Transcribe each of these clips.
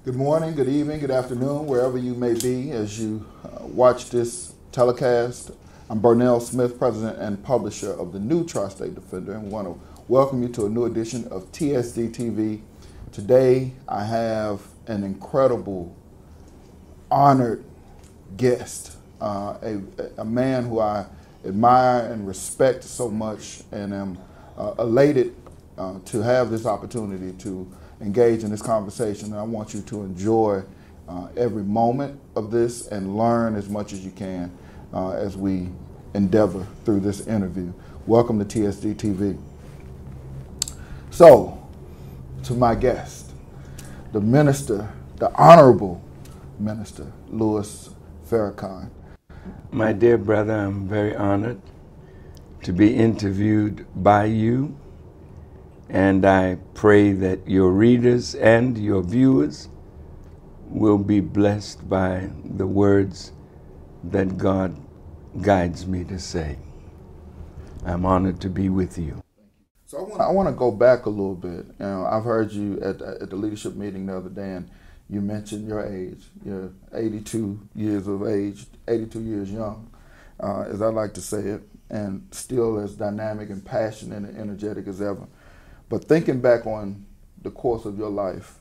Good morning, good evening, good afternoon, wherever you may be as you watch this telecast. I'm Burnell Smith, president and publisher of the new Tri-State Defender, and want to welcome you to a new edition of TSDtv. Today, I have an incredible, honored guest, a man who I admire and respect so much, and am elated to have this opportunity to engage in this conversation. And I want you to enjoy every moment of this and learn as much as you can as we endeavor through this interview. Welcome to TSDtv. So, to my guest, the minister, the Honorable Minister, Louis Farrakhan. My dear brother, I'm very honored to be interviewed by you, and I pray that your readers and your viewers will be blessed by the words that God guides me to say. I'm honored to be with you. So I want to go back a little bit. You know, I've heard you at the leadership meeting the other day, and you mentioned your age. You're 82 years of age, 82 years young, as I like to say it, and still as dynamic and passionate and energetic as ever. But thinking back on the course of your life,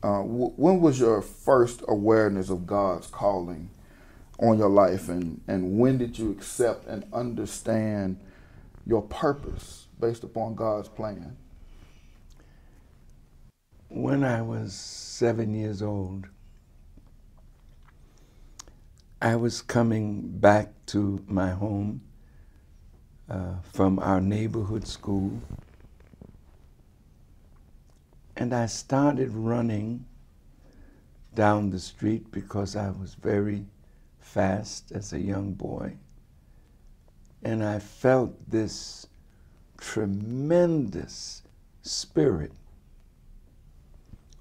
when was your first awareness of God's calling on your life, and when did you accept and understand your purpose based upon God's plan? When I was 7 years old, I was coming back to my home from our neighborhood school, and I started running down the street because I was very fast as a young boy, and I felt this tremendous spirit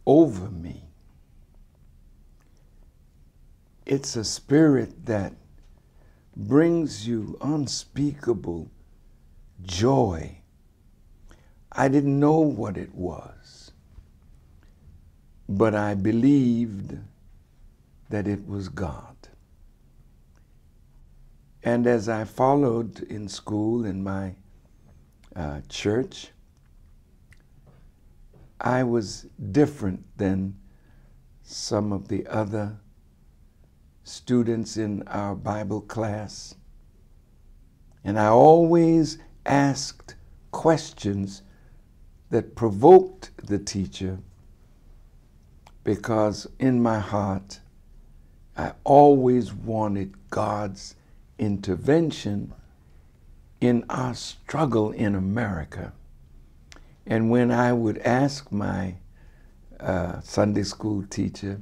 over me. It's a spirit that brings you unspeakable joy. I didn't know what it was, but I believed that it was God. And as I followed in school, in my church, I was different than some of the other students in our Bible class. And I always asked questions that provoked the teacher, because in my heart, I always wanted God's intervention in our struggle in America. And when I would ask my Sunday school teacher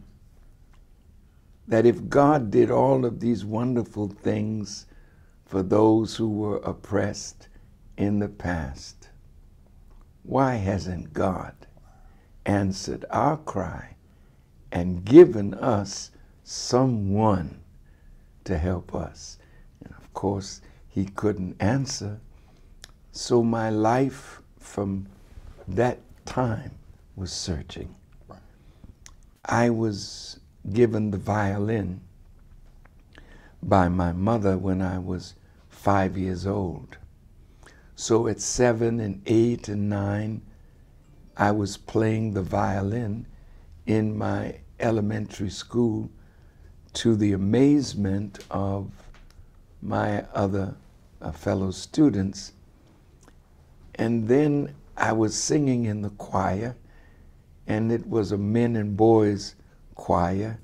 that if God did all of these wonderful things for those who were oppressed in the past, why hasn't God answered our cry and given us someone to help us? And of course, he couldn't answer. So my life from that time was searching. I was given the violin by my mother when I was 5 years old. So at 7 and 8 and 9, I was playing the violin in my elementary school, to the amazement of my other fellow students. And then I was singing in the choir, and it was a men and boys choir,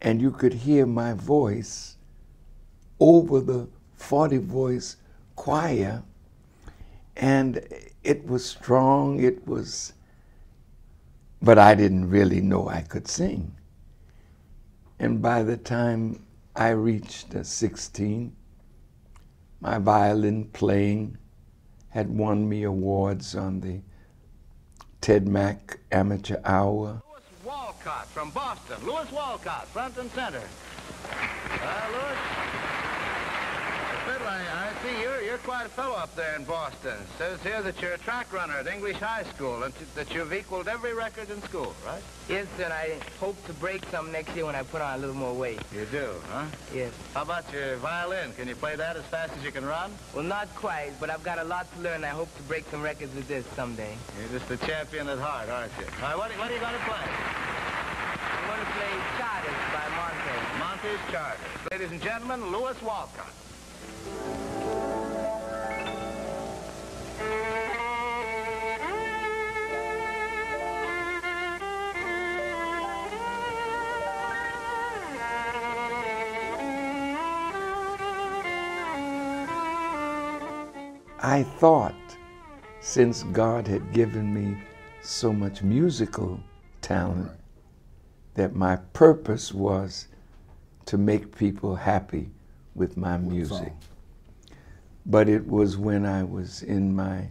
and you could hear my voice over the 40-voice choir, and it was strong, but I didn't really know I could sing. And by the time I reached 16, my violin playing had won me awards on the Ted Mack Amateur Hour. Louis Walcott from Boston. Louis Walcott, front and center. Louis, fiddle, I see you're quite a fellow up there in Boston. Says here that you're a track runner at English High School and that you've equaled every record in school, right? Yes, and I hope to break some next year when I put on a little more weight. You do, huh? Yes. How about your violin? Can you play that as fast as you can run? Well, not quite, but I've got a lot to learn. I hope to break some records with this someday. You're just a champion at heart, aren't you? All right, what are you going to play? I'm going to play Charters by Monte. Monte's Charters. Ladies and gentlemen, Louis Walcott. I thought, since God had given me so much musical talent, that my purpose was to make people happy with my music. But it was when I was in my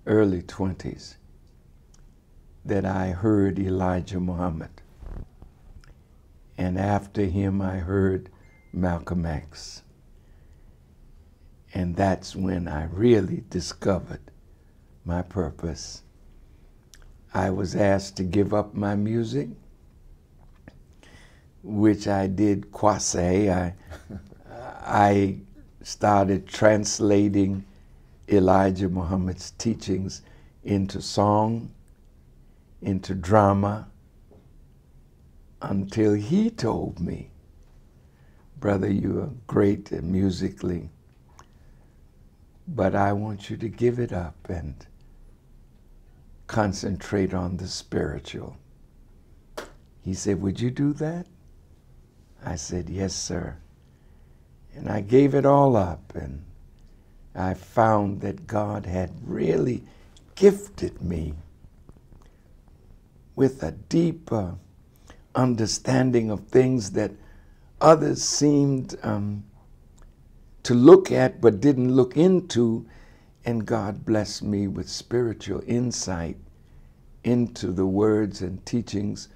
early 20s that I heard Elijah Muhammad. And after him, I heard Malcolm X. And that's when I really discovered my purpose. I was asked to give up my music, which I did quasi. I started translating Elijah Muhammad's teachings into song, into drama, until he told me, "Brother, you are great musically, but I want you to give it up and concentrate on the spiritual." He said, "Would you do that?" I said, "Yes, sir." And I gave it all up, and I found that God had really gifted me with a deeper understanding of things that others seemed to look at but didn't look into, and God blessed me with spiritual insight into the words and teachings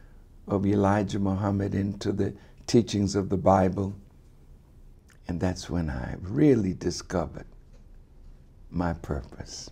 of Elijah Muhammad, into the teachings of the Bible. And that's when I really discovered my purpose.